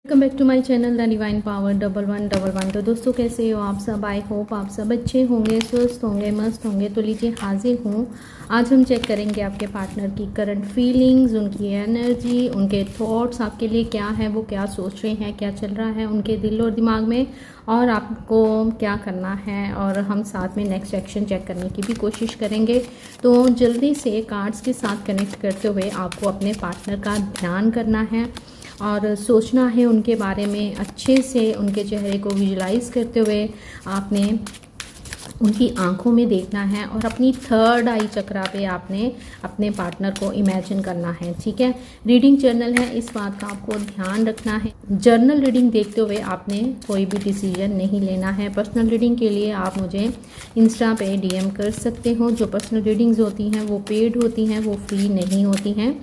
Welcome back to my channel the divine power 1111। तो दोस्तों कैसे हो आप सब। आई होप आप सब अच्छे होंगे, स्वस्थ होंगे, मस्त होंगे। तो लीजिए हाजिर हूँ। आज हम चेक करेंगे आपके पार्टनर की करंट फीलिंग्स, उनकी एनर्जी, उनके थॉट्स आपके लिए क्या है, वो क्या सोच रहे हैं, क्या चल रहा है उनके दिल और दिमाग में, और आपको क्या करना है। और हम साथ में नेक्स्ट एक्शन चेक करने की भी कोशिश करेंगे। तो जल्दी से कार्ड्स के साथ कनेक्ट करते हुए आपको अपने पार्टनर का ध्यान करना है और सोचना है उनके बारे में अच्छे से। उनके चेहरे को विजुलाइज करते हुए आपने उनकी आंखों में देखना है और अपनी थर्ड आई चक्रा पे आपने अपने पार्टनर को इमेजिन करना है। ठीक है, रीडिंग जर्नल है, इस बात का आपको ध्यान रखना है। जर्नल रीडिंग देखते हुए आपने कोई भी डिसीजन नहीं लेना है। पर्सनल रीडिंग के लिए आप मुझे इंस्टा पे डीएम कर सकते हो। जो पर्सनल रीडिंग्स होती हैं वो पेड होती हैं, वो फ्री नहीं होती हैं।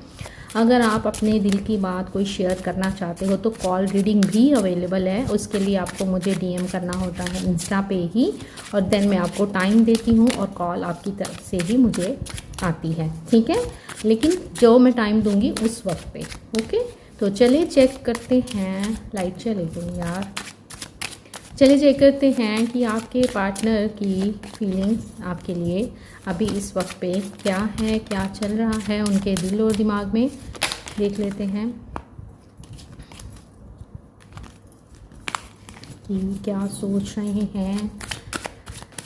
अगर आप अपने दिल की बात कोई शेयर करना चाहते हो तो कॉल रीडिंग भी अवेलेबल है। उसके लिए आपको मुझे डीएम करना होता है इंस्टा पे ही, और देन मैं आपको टाइम देती हूँ और कॉल आपकी तरफ से ही मुझे आती है। ठीक है, लेकिन जो मैं टाइम दूँगी उस वक्त पे। ओके, तो चलिए चेक करते हैं। लाइट चले गई यार। चलिए चेक करते हैं कि आपके पार्टनर की फीलिंग्स आपके लिए अभी इस वक्त पे क्या है, क्या चल रहा है उनके दिल और दिमाग में। देख लेते हैं कि क्या सोच रहे हैं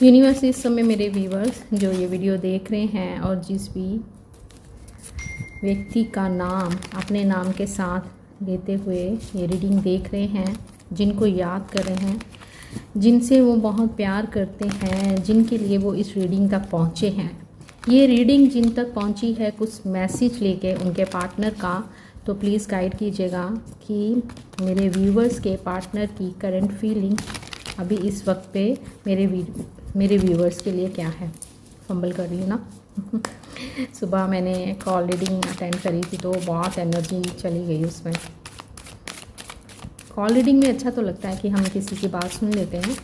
यूनिवर्स इस समय। मेरे व्यूअर्स जो ये वीडियो देख रहे हैं और जिस भी व्यक्ति का नाम अपने नाम के साथ लेते हुए ये रीडिंग देख रहे हैं, जिनको याद कर रहे हैं, जिनसे वो बहुत प्यार करते हैं, जिनके लिए वो इस रीडिंग तक पहुँचे हैं, ये रीडिंग जिन तक पहुँची है कुछ मैसेज लेके उनके पार्टनर का, तो प्लीज़ गाइड कीजिएगा कि मेरे व्यूवर्स के पार्टनर की करंट फीलिंग अभी इस वक्त पे मेरे व्यूवर्स के लिए क्या है। फंबल कर रही हूँ ना सुबह मैंने कॉल रीडिंग अटेंड करी थी तो बहुत एनर्जी चली गई उसमें। कॉल रीडिंग में अच्छा तो लगता है कि हम किसी की बात सुन लेते हैं,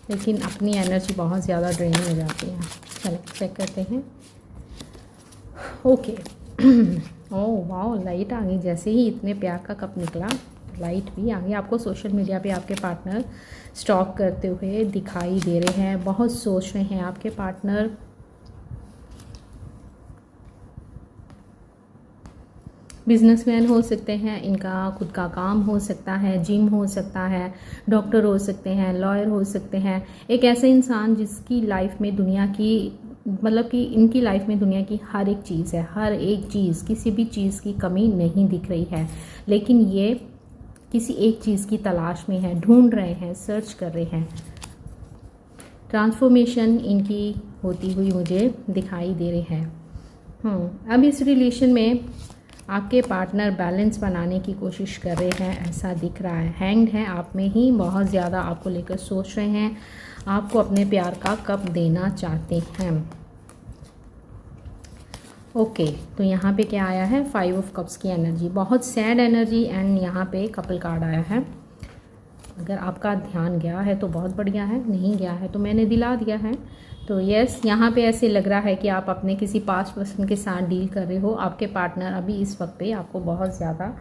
लेकिन अपनी एनर्जी बहुत ज़्यादा ड्रेन हो जाती है। चलिए चेक करते हैं। ओके ओह वाओ, लाइट आ गई। जैसे ही इतने प्यार का कप निकला लाइट भी आ गई। आपको सोशल मीडिया पे आपके पार्टनर स्टॉक करते हुए दिखाई दे रहे हैं, बहुत सोच रहे हैं आपके पार्टनर। बिजनेसमैन हो सकते हैं, इनका खुद का काम हो सकता है, जिम हो सकता है, डॉक्टर हो सकते हैं, लॉयर हो सकते हैं। एक ऐसे इंसान जिसकी लाइफ में दुनिया की मतलब कि इनकी लाइफ में दुनिया की हर एक चीज़ है, हर एक चीज़, किसी भी चीज़ की कमी नहीं दिख रही है, लेकिन ये किसी एक चीज़ की तलाश में है, ढूंढ रहे हैं, सर्च कर रहे हैं। ट्रांसफॉर्मेशन इनकी होती हुई मुझे दिखाई दे रही है। अब इस रिलेशन में आपके पार्टनर बैलेंस बनाने की कोशिश कर रहे हैं, ऐसा दिख रहा है। हैंग्ड है, आप में ही बहुत ज़्यादा आपको लेकर सोच रहे हैं, आपको अपने प्यार का कप देना चाहते हैं। ओके, तो यहाँ पे क्या आया है, 5 ऑफ कप्स की एनर्जी, बहुत सैड एनर्जी, एंड यहाँ पे कपल कार्ड आया है। अगर आपका ध्यान गया है तो बहुत बढ़िया है, नहीं गया है तो मैंने दिला दिया है। तो यस, यहाँ पे ऐसे लग रहा है कि आप अपने किसी पास्ट पर्सन के साथ डील कर रहे हो। आपके पार्टनर अभी इस वक्त पे आपको बहुत ज़्यादा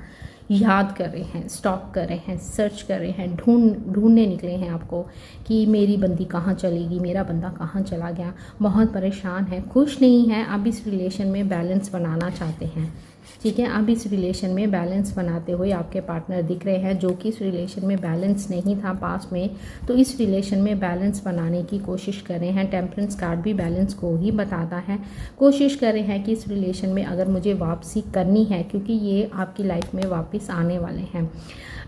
याद कर रहे हैं, स्टॉक कर रहे हैं, सर्च कर रहे हैं, ढूंढने निकले हैं आपको कि मेरी बंदी कहाँ चलेगी, मेरा बंदा कहाँ चला गया। बहुत परेशान है, खुश नहीं है। अब इस रिलेशन में बैलेंस बनाना चाहते हैं। ठीक है, अब इस रिलेशन में बैलेंस बनाते हुए आपके पार्टनर दिख रहे हैं, जो कि इस रिलेशन में बैलेंस नहीं था पास्ट में, तो इस रिलेशन में बैलेंस बनाने की कोशिश कर रहे हैं। टेम्परेंस कार्ड भी बैलेंस को ही बताता है। कोशिश कर रहे हैं कि इस रिलेशन में अगर मुझे वापसी करनी है, क्योंकि ये आपकी लाइफ में वापस आने वाले हैं।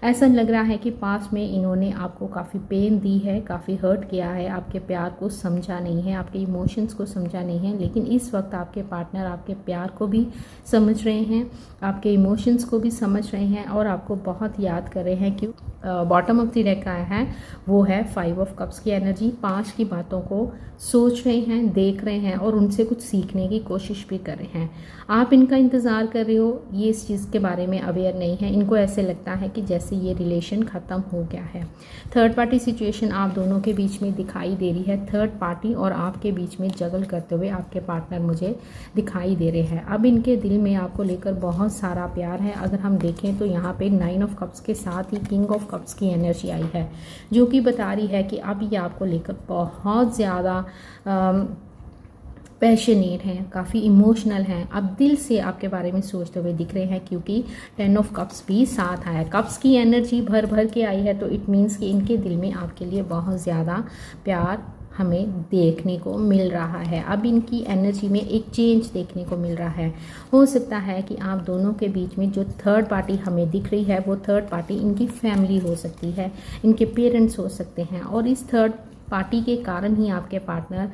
ऐसा लग रहा है कि पास्ट में इन्होंने आपको काफ़ी पेन दी है, काफ़ी हर्ट किया है, आपके प्यार को समझा नहीं है, आपके इमोशंस को समझा नहीं है, लेकिन इस वक्त आपके पार्टनर आपके प्यार को भी समझ रहे हैं, आपके इमोशंस को भी समझ रहे हैं और आपको बहुत याद कर रहे हैं। क्यों? बॉटम ऑफ द डेक आया है वो है 5 ऑफ कप्स की एनर्जी। 5 की बातों को सोच रहे हैं, देख रहे हैं और उनसे कुछ सीखने की कोशिश भी कर रहे हैं। आप इनका इंतज़ार कर रहे हो, ये इस चीज़ के बारे में अवेयर नहीं है। इनको ऐसे लगता है कि जैसे ये रिलेशन ख़त्म हो गया है। थर्ड पार्टी सिचुएशन आप दोनों के बीच में दिखाई दे रही है। थर्ड पार्टी और आपके बीच में जगल करते हुए आपके पार्टनर मुझे दिखाई दे रहे हैं। अब इनके दिल में आपको लेकर बहुत सारा प्यार है। अगर हम देखें तो यहाँ पे 9 ऑफ कप्स के साथ ही किंग ऑफ कप्स की एनर्जी आई है, जो कि बता रही है कि अब ये आपको लेकर बहुत ज़्यादा पैशनेट हैं, काफ़ी इमोशनल हैं। अब दिल से आपके बारे में सोचते हुए दिख रहे हैं, क्योंकि 10 ऑफ कप्स भी साथ आया है। कप्स की एनर्जी भर भर के आई है, तो इट मीन्स कि इनके दिल में आपके लिए बहुत ज़्यादा प्यार हमें देखने को मिल रहा है। अब इनकी एनर्जी में एक चेंज देखने को मिल रहा है। हो सकता है कि आप दोनों के बीच में जो थर्ड पार्टी हमें दिख रही है वो थर्ड पार्टी इनकी फैमिली हो सकती है, इनके पेरेंट्स हो सकते हैं, और इस थर्ड पार्टी के कारण ही आपके पार्टनर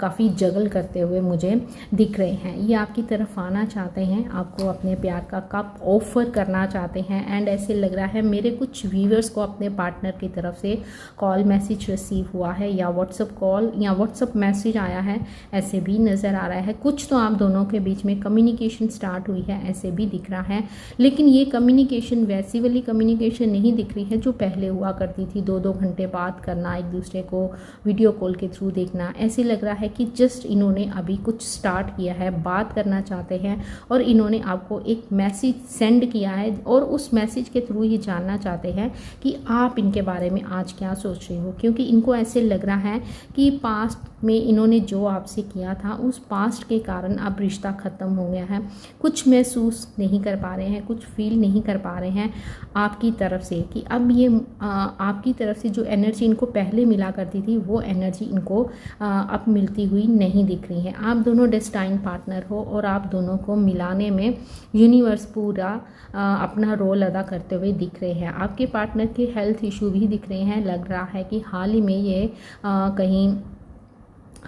काफ़ी जगल करते हुए मुझे दिख रहे हैं। ये आपकी तरफ आना चाहते हैं, आपको अपने प्यार का कप ऑफर करना चाहते हैं। एंड ऐसे लग रहा है मेरे कुछ व्यूअर्स को अपने पार्टनर की तरफ से कॉल मैसेज रिसीव हुआ है, या व्हाट्सअप कॉल या व्हाट्सअप मैसेज आया है, ऐसे भी नज़र आ रहा है। कुछ तो आप दोनों के बीच में कम्युनिकेशन स्टार्ट हुई है, ऐसे भी दिख रहा है। लेकिन ये कम्युनिकेशन वैसी वाली कम्युनिकेशन नहीं दिख रही है जो पहले हुआ करती थी, 2-2 घंटे बात करना, एक दूसरे को वीडियो कॉल के थ्रू देखना। ऐसे लग रहा है कि जस्ट इन्होंने अभी कुछ स्टार्ट किया है, बात करना चाहते हैं, और इन्होंने आपको एक मैसेज सेंड किया है और उस मैसेज के थ्रू ये जानना चाहते हैं कि आप इनके बारे में आज क्या सोच रहे हो। क्योंकि इनको ऐसे लग रहा है कि पास्ट में इन्होंने जो आपसे किया था उस पास्ट के कारण अब रिश्ता ख़त्म हो गया है। कुछ महसूस नहीं कर पा रहे हैं, कुछ फील नहीं कर पा रहे हैं आपकी तरफ से, कि अब ये आपकी तरफ से जो एनर्जी इनको पहले मिला करती थी वो एनर्जी इनको अब मिलती हुई नहीं दिख रही है। आप दोनों डेस्टाइन पार्टनर हो और आप दोनों को मिलाने में यूनिवर्स पूरा अपना रोल अदा करते हुए दिख रहे हैं। आपके पार्टनर के हेल्थ इशू भी दिख रहे हैं। लग रहा है कि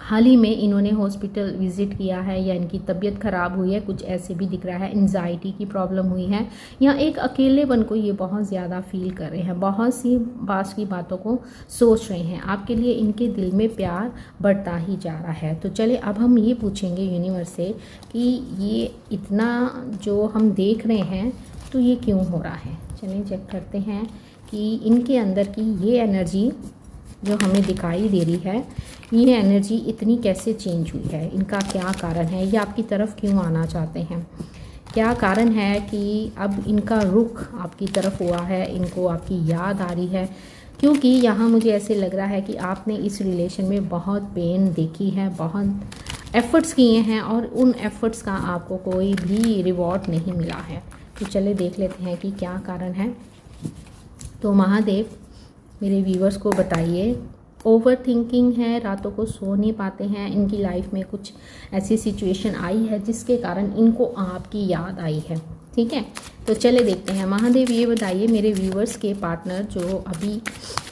हाल ही में इन्होंने हॉस्पिटल विजिट किया है या इनकी तबीयत ख़राब हुई है, कुछ ऐसे भी दिख रहा है। एंजाइटी की प्रॉब्लम हुई है, या एक अकेलेपन को ये बहुत ज़्यादा फील कर रहे हैं, बहुत सी पास की बातों को सोच रहे हैं। आपके लिए इनके दिल में प्यार बढ़ता ही जा रहा है। तो चले अब हम ये पूछेंगे यूनिवर्स से कि ये इतना जो हम देख रहे हैं तो ये क्यों हो रहा है। चलिए चेक करते हैं कि इनके अंदर की ये एनर्जी जो हमें दिखाई दे रही है, ये एनर्जी इतनी कैसे चेंज हुई है, इनका क्या कारण है, ये आपकी तरफ क्यों आना चाहते हैं, क्या कारण है कि अब इनका रुख आपकी तरफ हुआ है, इनको आपकी याद आ रही है। क्योंकि यहाँ मुझे ऐसे लग रहा है कि आपने इस रिलेशन में बहुत पेन देखी है, बहुत एफ़र्ट्स किए हैं, और उन एफ़र्ट्स का आपको कोई भी रिवॉर्ड नहीं मिला है। तो चले देख लेते हैं कि क्या कारण है। तो महादेव मेरे व्यूवर्स को बताइए, ओवर थिंकिंग है, रातों को सो नहीं पाते हैं, इनकी लाइफ में कुछ ऐसी सिचुएशन आई है जिसके कारण इनको आपकी याद आई है। ठीक है, तो चले देखते हैं। महादेव ये बताइए मेरे व्यूवर्स के पार्टनर जो अभी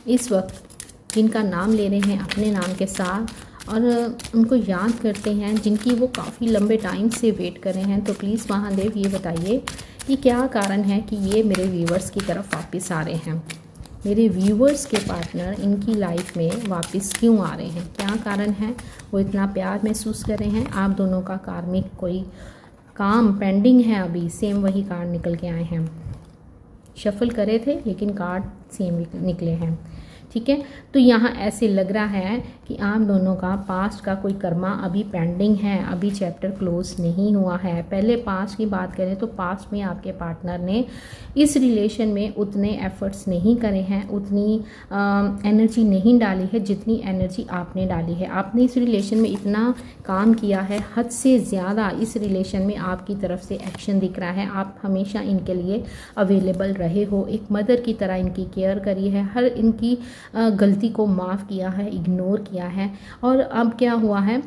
इस वक्त जिनका नाम ले रहे हैं अपने नाम के साथ और उनको याद करते हैं, जिनकी वो काफ़ी लंबे टाइम से वेट कर रहे हैं, तो प्लीज़ महादेव ये बताइए कि क्या कारण है कि ये मेरे व्यूवर्स की तरफ वापस आ रहे हैं। मेरे व्यूवर्स के पार्टनर इनकी लाइफ में वापस क्यों आ रहे हैं, क्या कारण है, वो इतना प्यार महसूस कर रहे हैं। आप दोनों का कार्मिक कोई काम पेंडिंग है अभी, सेम वही कार्ड निकल के आए हैं। शफल करे थे लेकिन कार्ड सेम निकले हैं। ठीक है, तो यहाँ ऐसे लग रहा है कि आप दोनों का पास्ट का कोई कर्मा अभी पेंडिंग है, अभी चैप्टर क्लोज नहीं हुआ है। पहले पास्ट की बात करें तो पास्ट में आपके पार्टनर ने इस रिलेशन में उतने एफर्ट्स नहीं करे हैं, उतनी एनर्जी नहीं डाली है जितनी एनर्जी आपने डाली है। आपने इस रिलेशन में इतना काम किया है, हद से ज़्यादा इस रिलेशन में आपकी तरफ से एक्शन दिख रहा है। आप हमेशा इनके लिए अवेलेबल रहे हो, एक मदर की तरह इनकी केयर करी है, हर इनकी गलती को माफ़ किया है, इग्नोर किया है। और अब क्या हुआ है,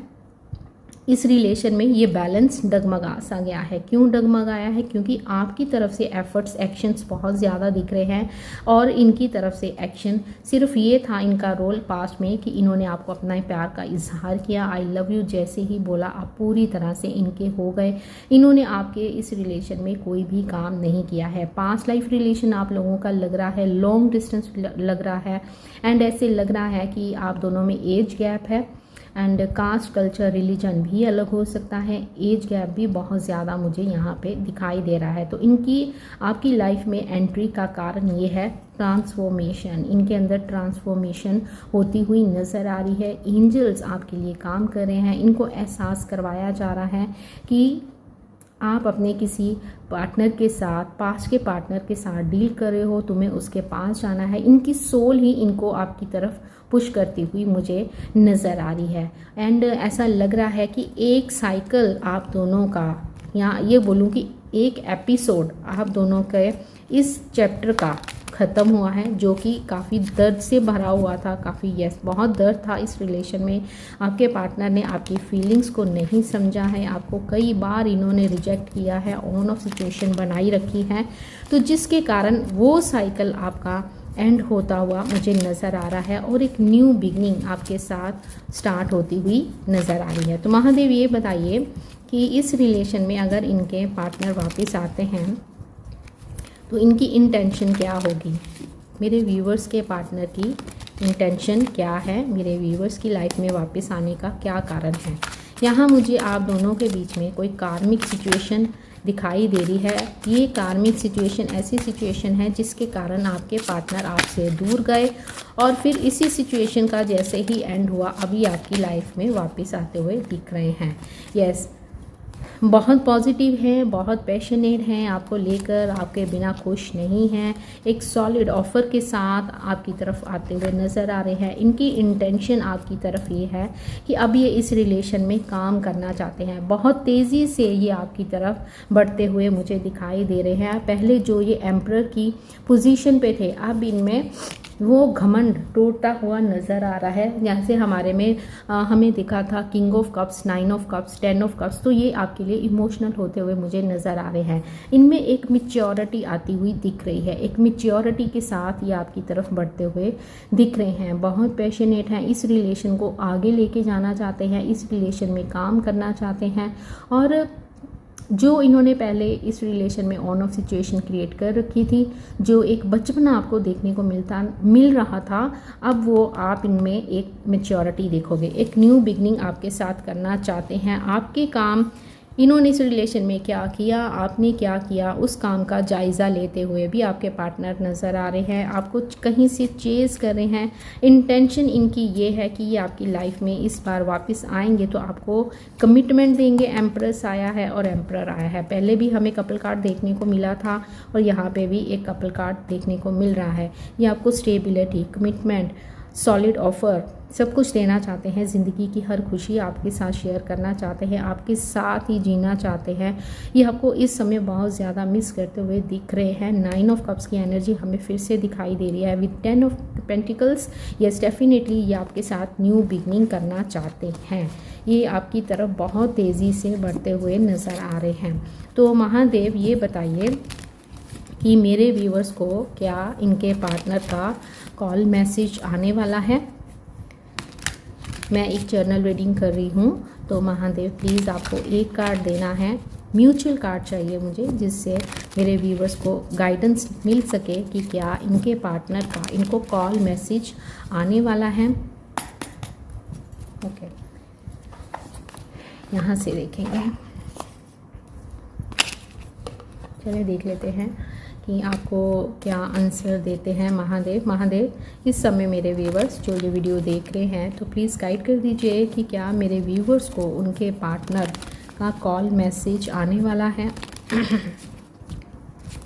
इस रिलेशन में ये बैलेंस डगमगा सा गया है। क्यों डगमगाया है? क्योंकि आपकी तरफ से एफर्ट्स, एक्शंस बहुत ज़्यादा दिख रहे हैं और इनकी तरफ से एक्शन सिर्फ ये था इनका रोल पास्ट में कि इन्होंने आपको अपना प्यार का इजहार किया। आई लव यू जैसे ही बोला आप पूरी तरह से इनके हो गए। इन्होंने आपके इस रिलेशन में कोई भी काम नहीं किया है। पास्ट लाइफ रिलेशन आप लोगों का लग रहा है लॉन्ग डिस्टेंस लग रहा है एंड ऐसे लग रहा है कि आप दोनों में एज गैप है एंड कास्ट, कल्चर, रिलीजन भी अलग हो सकता है। एज गैप भी बहुत ज़्यादा मुझे यहाँ पे दिखाई दे रहा है। तो इनकी आपकी लाइफ में एंट्री का कारण ये है ट्रांसफॉर्मेशन। इनके अंदर ट्रांसफॉर्मेशन होती हुई नज़र आ रही है। एंजल्स आपके लिए काम कर रहे हैं। इनको एहसास करवाया जा रहा है कि आप अपने किसी पार्टनर के साथ, पास्ट के पार्टनर के साथ डील कर रहे हो, तुम्हें उसके पास जाना है। इनकी सोल ही इनको आपकी तरफ पुश करती हुई मुझे नज़र आ रही है एंड ऐसा लग रहा है कि एक साइकिल आप दोनों का, या ये बोलूँ कि एक एपिसोड आप दोनों के इस चैप्टर का ख़त्म हुआ है, जो कि काफ़ी दर्द से भरा हुआ था। काफ़ी बहुत दर्द था इस रिलेशन में। आपके पार्टनर ने आपकी फीलिंग्स को नहीं समझा है। आपको कई बार इन्होंने रिजेक्ट किया है, ऑन ऑफ सिचुएशन बनाई रखी है, तो जिसके कारण वो साइकिल आपका एंड होता हुआ मुझे नज़र आ रहा है और एक न्यू बिगनिंग आपके साथ स्टार्ट होती हुई नज़र आ रही है। तो महादेव ये बताइए कि इस रिलेशन में अगर इनके पार्टनर वापस आते हैं तो इनकी इंटेंशन क्या होगी? मेरे व्यूवर्स के पार्टनर की इंटेंशन क्या है? मेरे व्यूवर्स की लाइफ में वापस आने का क्या कारण है? यहाँ मुझे आप दोनों के बीच में कोई कार्मिक सिचुएशन दिखाई दे रही है। ये कार्मिक सिचुएशन ऐसी सिचुएशन है जिसके कारण आपके पार्टनर आपसे दूर गए और फिर इसी सिचुएशन का जैसे ही एंड हुआ अभी आपकी लाइफ में वापस आते हुए दिख रहे हैं। यस, बहुत पॉजिटिव हैं, बहुत पैशनेट हैं, आपको लेकर आपके बिना खुश नहीं हैं। एक सॉलिड ऑफ़र के साथ आपकी तरफ आते हुए नज़र आ रहे हैं। इनकी इंटेंशन आपकी तरफ ये है कि अब ये इस रिलेशन में काम करना चाहते हैं। बहुत तेज़ी से ये आपकी तरफ बढ़ते हुए मुझे दिखाई दे रहे हैं। पहले जो ये एम्परर की पोजीशन पे थे, अब इनमें वो घमंड टूटता हुआ नज़र आ रहा है। जैसे हमारे में हमें दिखा था king of cups, 9 of cups, 10 of cups, तो ये आपके लिए इमोशनल होते हुए मुझे नज़र आ रहे हैं। इनमें एक मैच्योरिटी आती हुई दिख रही है। एक मैच्योरिटी के साथ ये आपकी तरफ बढ़ते हुए दिख रहे हैं। बहुत पैशनेट हैं, इस रिलेशन को आगे लेके जाना चाहते हैं, इस रिलेशन में काम करना चाहते हैं। और जो इन्होंने पहले इस रिलेशन में ऑन ऑफ सिचुएशन क्रिएट कर रखी थी, जो एक बचपना आपको देखने को मिल रहा था, अब वो आप इनमें एक मैच्योरिटी देखोगे। एक न्यू बिगनिंग आपके साथ करना चाहते हैं। आपके काम इन्होंने इस रिलेशन में क्या किया, आपने क्या किया, उस काम का जायज़ा लेते हुए भी आपके पार्टनर नज़र आ रहे हैं। आपको कहीं से चेज़ कर रहे हैं। इंटेंशन इनकी ये है कि ये आपकी लाइफ में इस बार वापस आएंगे तो आपको कमिटमेंट देंगे। एम्प्रेस आया है और एम्परर आया है। पहले भी हमें कपल कार्ड देखने को मिला था और यहाँ पे भी एक कपल कार्ड देखने को मिल रहा है। ये आपको स्टेबिलिटी, कमिटमेंट, सॉलिड ऑफ़र सब कुछ देना चाहते हैं। ज़िंदगी की हर खुशी आपके साथ शेयर करना चाहते हैं, आपके साथ ही जीना चाहते हैं। ये आपको इस समय बहुत ज़्यादा मिस करते हुए दिख रहे हैं। 9 ऑफ कप्स की एनर्जी हमें फिर से दिखाई दे रही है with 10 of pentacles. Yes, definitely ये आपके साथ न्यू बिगनिंग करना चाहते हैं। ये आपकी तरफ बहुत तेज़ी से बढ़ते हुए नज़र आ रहे हैं। तो महादेव ये बताइए कि मेरे व्यूवर्स को क्या इनके पार्टनर का कॉल मैसेज आने वाला है? मैं एक जर्नल रीडिंग कर रही हूँ, तो महादेव प्लीज़ आपको एक कार्ड देना है। म्यूचुअल कार्ड चाहिए मुझे, जिससे मेरे व्यूवर्स को गाइडेंस मिल सके कि क्या इनके पार्टनर का इनको कॉल मैसेज आने वाला है। ओके, यहाँ से देखेंगे। चलिए देख लेते हैं कि आपको क्या आंसर देते हैं महादेव। महादेव इस समय मेरे व्यूवर्स जो ये वीडियो देख रहे हैं, तो प्लीज़ गाइड कर दीजिए कि क्या मेरे व्यूवर्स को उनके पार्टनर का कॉल मैसेज आने वाला है।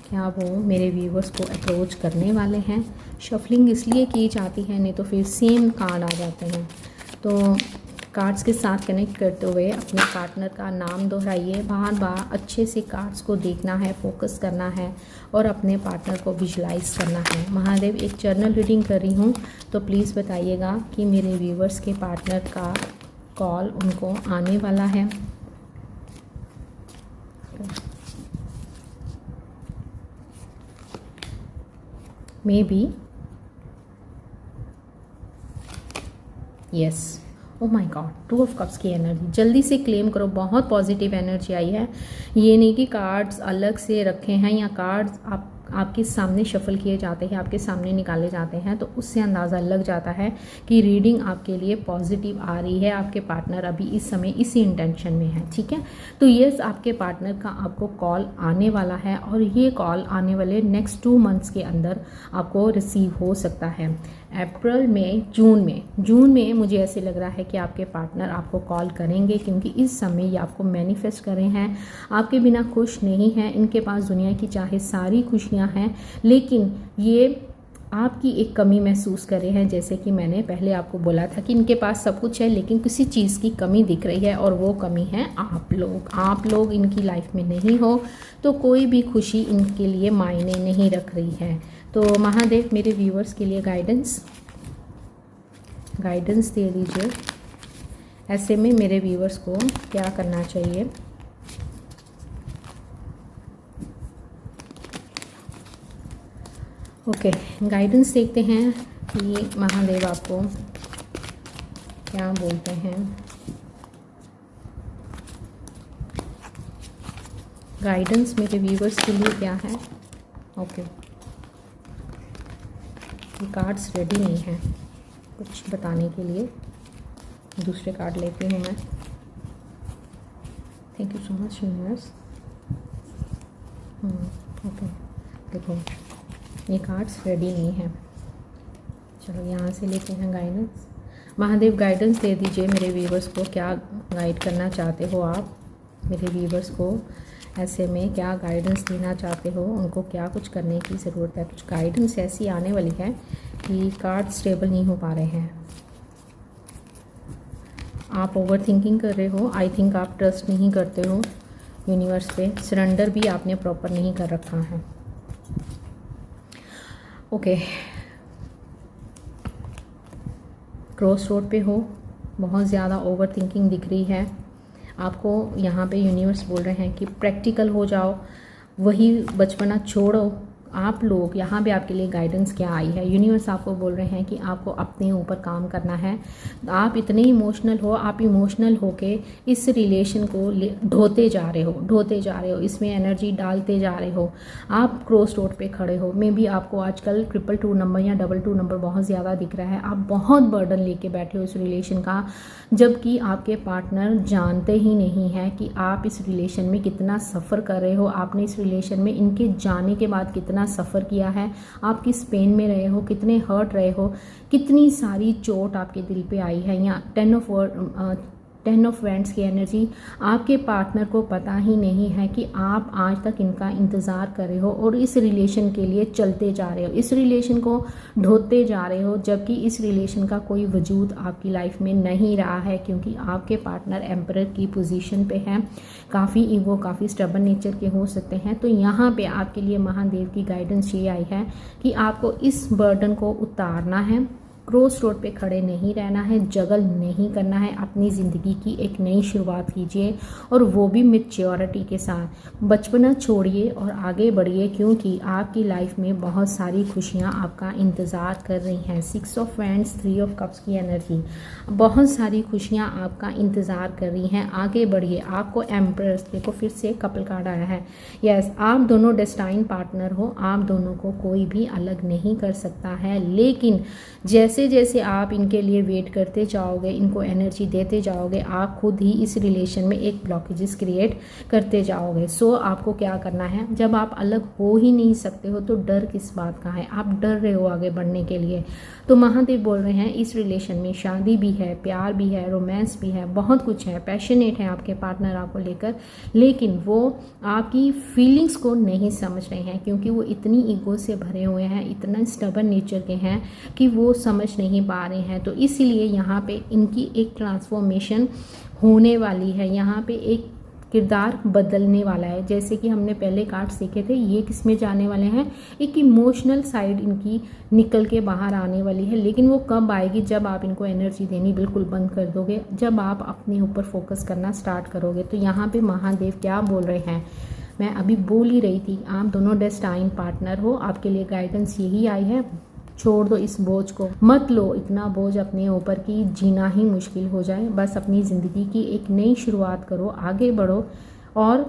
क्या वो मेरे व्यूवर्स को अप्रोच करने वाले हैं। शफलिंग इसलिए की जाती है, नहीं तो फिर सेम कार्ड आ जाते हैं। तो कार्ड्स के साथ कनेक्ट करते हुए अपने पार्टनर का नाम दोहराइए। बार बार अच्छे से कार्ड्स को देखना है, फोकस करना है और अपने पार्टनर को विजुलाइज करना है। महादेव एक जर्नल रीडिंग कर रही हूँ, तो प्लीज़ बताइएगा कि मेरे व्यूवर्स के पार्टनर का कॉल उनको आने वाला है। May be yes, oh my God, 2 of cups की एनर्जी, जल्दी से क्लेम करो, बहुत पॉजिटिव एनर्जी आई है। ये नहीं कि कार्ड्स अलग से रखे हैं या कार्ड्स आपके सामने शफल किए जाते हैं, आपके सामने निकाले जाते हैं, तो उससे अंदाज़ा लग जाता है कि रीडिंग आपके लिए पॉजिटिव आ रही है। आपके पार्टनर अभी इस समय इसी इंटेंशन में है, ठीक है। तो यस, आपके पार्टनर का आपको कॉल आने वाला है और ये कॉल आने वाले नेक्स्ट 2 मंथ्स के अंदर आपको रिसीव हो सकता है। अप्रैल में, जून में मुझे ऐसे लग रहा है कि आपके पार्टनर आपको कॉल करेंगे, क्योंकि इस समय ये आपको मैनिफेस्ट कर रहे हैं, आपके बिना खुश नहीं हैं। इनके पास दुनिया की चाहे सारी खुशियां हैं, लेकिन ये आपकी एक कमी महसूस कर रहे हैं। जैसे कि मैंने पहले आपको बोला था कि इनके पास सब कुछ है, लेकिन किसी चीज़ की कमी दिख रही है, और वो कमी है आप लोग इनकी लाइफ में नहीं हो, तो कोई भी खुशी इनके लिए मायने नहीं रख रही है। तो महादेव मेरे व्यूअर्स के लिए गाइडेंस दे दीजिए। ऐसे में मेरे व्यूअर्स को क्या करना चाहिए? ओके, गाइडेंस देखते हैं कि महादेव आपको क्या बोलते हैं। गाइडेंस मेरे व्यूअर्स के लिए क्या है? ओके, ये कार्ड्स रेडी नहीं हैं कुछ बताने के लिए। दूसरे कार्ड लेती हूँ मैं। Thank you so much universe. Okay, देखो ये कार्ड्स रेडी नहीं है। चलो यहाँ से लेते हैं गाइडेंस। महादेव गाइडेंस दे दीजिए मेरे व्यूवर्स को, क्या गाइड करना चाहते हो आप मेरे व्यूवर्स को? ऐसे में क्या गाइडेंस देना चाहते हो उनको? क्या कुछ करने की ज़रूरत है? कुछ गाइडेंस ऐसी आने वाली है कि कार्ड स्टेबल नहीं हो पा रहे हैं। आप ओवर थिंकिंग कर रहे हो। आई थिंक आप ट्रस्ट नहीं करते हो यूनिवर्स पे। सरेंडर भी आपने प्रॉपर नहीं कर रखा है। ओके, क्रॉस रोड पे हो, बहुत ज़्यादा ओवर थिंकिंग दिख रही है आपको। यहाँ पे यूनिवर्स बोल रहे हैं कि प्रैक्टिकल हो जाओ, वही बचपना छोड़ो। आप लोग यहाँ पे आपके लिए गाइडेंस क्या आई है? यूनिवर्स आपको बोल रहे हैं कि आपको अपने ऊपर काम करना है। आप इतने इमोशनल हो, आप इमोशनल होके इस रिलेशन को ढोते जा रहे हो, इसमें एनर्जी डालते जा रहे हो। आप क्रॉस रोड पे खड़े हो। मे बी आपको आजकल 222 नंबर या 22 नंबर बहुत ज़्यादा दिख रहा है। आप बहुत बर्डन लेके बैठे हो इस रिलेशन का, जबकि आपके पार्टनर जानते ही नहीं है कि आप इस रिलेशन में कितना सफ़र कर रहे हो। आपने इस रिलेशन में इनके जाने के बाद कितना सफ़र किया है, आप किस पेन में रहे हो, कितने हर्ट रहे हो, कितनी सारी चोट आपके दिल पे आई है। या 10 ऑफ वैंड्स की एनर्जी, आपके पार्टनर को पता ही नहीं है कि आप आज तक इनका इंतज़ार कर रहे हो और इस रिलेशन के लिए चलते जा रहे हो, इस रिलेशन को ढोते जा रहे हो, जबकि इस रिलेशन का कोई वजूद आपकी लाइफ में नहीं रहा है, क्योंकि आपके पार्टनर एम्परर की पोजीशन पे हैं। काफ़ी ईगो, काफ़ी स्टबर्न नेचर के हो सकते हैं। तो यहाँ पे आपके लिए महादेव की गाइडेंस ये आई है कि आपको इस बर्डन को उतारना है। क्रॉस रोड पे खड़े नहीं रहना है, जगल नहीं करना है। अपनी ज़िंदगी की एक नई शुरुआत कीजिए, और वो भी मैच्योरिटी के साथ। बचपना छोड़िए और आगे बढ़िए, क्योंकि आपकी लाइफ में बहुत सारी खुशियाँ आपका इंतज़ार कर रही हैं। 6 ऑफ वैंड्स, 3 ऑफ कप्स की एनर्जी, बहुत सारी खुशियाँ आपका इंतज़ार कर रही हैं। आगे बढ़िए। आपको एम्परर्स, देखो फिर से कपल कार्ड आया है। यस, आप दोनों डेस्टाइन पार्टनर हो, आप दोनों को कोई भी अलग नहीं कर सकता है। लेकिन जैसे जैसे आप इनके लिए वेट करते जाओगे, इनको एनर्जी देते जाओगे, आप खुद ही इस रिलेशन में एक ब्लॉकेजेस क्रिएट करते जाओगे। सो आपको क्या करना है? जब आप अलग हो ही नहीं सकते हो तो डर किस बात का है? आप डर रहे हो आगे बढ़ने के लिए। तो महादेव बोल रहे हैं इस रिलेशन में शादी भी है, प्यार भी है, रोमांस भी है, बहुत कुछ है। पैशनेट है आपके पार्टनर आपको लेकर, लेकिन वो आपकी फीलिंग्स को नहीं समझ रहे हैं, क्योंकि वो इतनी ईगो से भरे हुए हैं, इतना स्टबर्न नेचर के हैं कि वो समझ नहीं पा रहे हैं। तो इसीलिए यहाँ पे इनकी एक ट्रांसफॉर्मेशन होने वाली है। यहाँ पे एक किरदार बदलने वाला है। जैसे कि हमने पहले कार्ड सीखे थे, ये किस में जाने वाले हैं, एक इमोशनल साइड इनकी निकल के बाहर आने वाली है। लेकिन वो कब आएगी, जब आप इनको एनर्जी देनी बिल्कुल बंद कर दोगे, जब आप अपने ऊपर फोकस करना स्टार्ट करोगे। तो यहाँ पे महादेव क्या बोल रहे हैं, मैं अभी बोल ही रही थी, आप दोनों डेस्टाइन पार्टनर हो, आपके लिए गाइडेंस यही आई है, छोड़ दो इस बोझ को, मत लो इतना बोझ अपने ऊपर कि जीना ही मुश्किल हो जाए। बस अपनी ज़िंदगी की एक नई शुरुआत करो, आगे बढ़ो और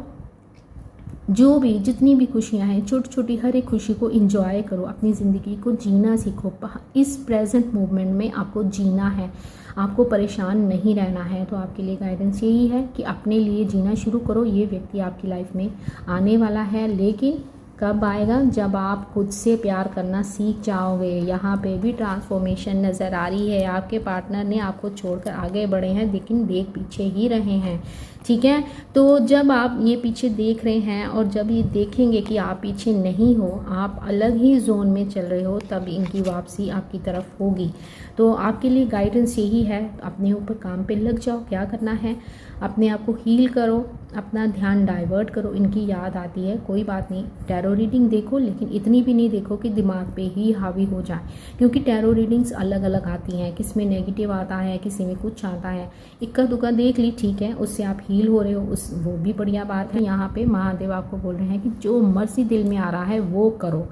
जो भी जितनी भी खुशियां हैं, छोटी छोटी हर एक खुशी को एंजॉय करो, अपनी ज़िंदगी को जीना सीखो। इस प्रेजेंट मोमेंट में आपको जीना है, आपको परेशान नहीं रहना है। तो आपके लिए गाइडेंस यही है कि अपने लिए जीना शुरू करो। ये व्यक्ति आपकी लाइफ में आने वाला है, लेकिन कब आएगा, जब आप खुद से प्यार करना सीख जाओगे। यहाँ पे भी ट्रांसफॉर्मेशन नज़र आ रही है। आपके पार्टनर ने आपको छोड़कर आगे बढ़े हैं, लेकिन देख पीछे ही रहे हैं, ठीक है। तो जब आप ये पीछे देख रहे हैं और जब ये देखेंगे कि आप पीछे नहीं हो, आप अलग ही जोन में चल रहे हो, तब इनकी वापसी आपकी तरफ होगी। तो आपके लिए गाइडेंस यही है, अपने ऊपर काम पे लग जाओ। क्या करना है, अपने आप को हील करो, अपना ध्यान डाइवर्ट करो। इनकी याद आती है, कोई बात नहीं, टैरो रीडिंग देखो, लेकिन इतनी भी नहीं देखो कि दिमाग पे ही हावी हो जाए, क्योंकि टैरो रीडिंग्स अलग अलग आती हैं, किसी में नेगेटिव आता है, किसी में कुछ आता है। इक्का दुक्का देख ली, ठीक है, उससे आप हील हो रहे हो, वो भी बढ़िया बात है। यहाँ पे महादेव आपको बोल रहे हैं कि जो मर्जी दिल में आ रहा है वो करो,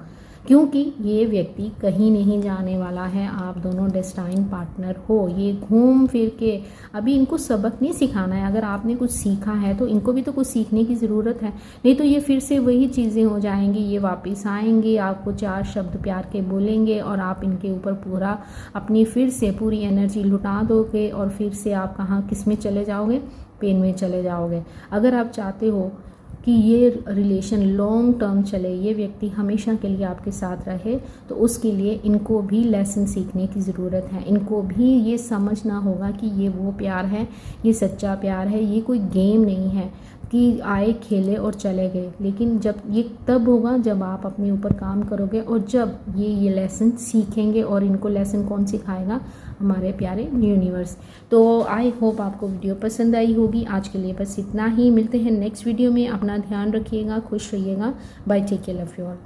क्योंकि ये व्यक्ति कहीं नहीं जाने वाला है। आप दोनों डेस्टाइन पार्टनर हो। ये घूम फिर के अभी इनको सबक नहीं सिखाना है। अगर आपने कुछ सीखा है तो इनको भी तो कुछ सीखने की ज़रूरत है, नहीं तो ये फिर से वही चीज़ें हो जाएंगी। ये वापस आएंगे, आपको 4 शब्द प्यार के बोलेंगे और आप इनके ऊपर पूरा अपनी फिर से पूरी एनर्जी लुटा दोगे और फिर से आप कहाँ किस में चले जाओगे, पेन में चले जाओगे। अगर आप चाहते हो कि ये रिलेशन लॉन्ग टर्म चले, ये व्यक्ति हमेशा के लिए आपके साथ रहे, तो उसके लिए इनको भी लेसन सीखने की ज़रूरत है। इनको भी ये समझना होगा कि ये वो प्यार है, ये सच्चा प्यार है, ये कोई गेम नहीं है कि आए खेले और चले गए। लेकिन जब ये तब होगा जब आप अपने ऊपर काम करोगे और जब ये लेसन सीखेंगे। और इनको लेसन कौन सिखाएगा, हमारे प्यारे यूनिवर्स। तो आई होप आपको वीडियो पसंद आई होगी। आज के लिए बस इतना ही, मिलते हैं नेक्स्ट वीडियो में। अपना ध्यान रखिएगा, खुश रहिएगा, bye, take care, love you all.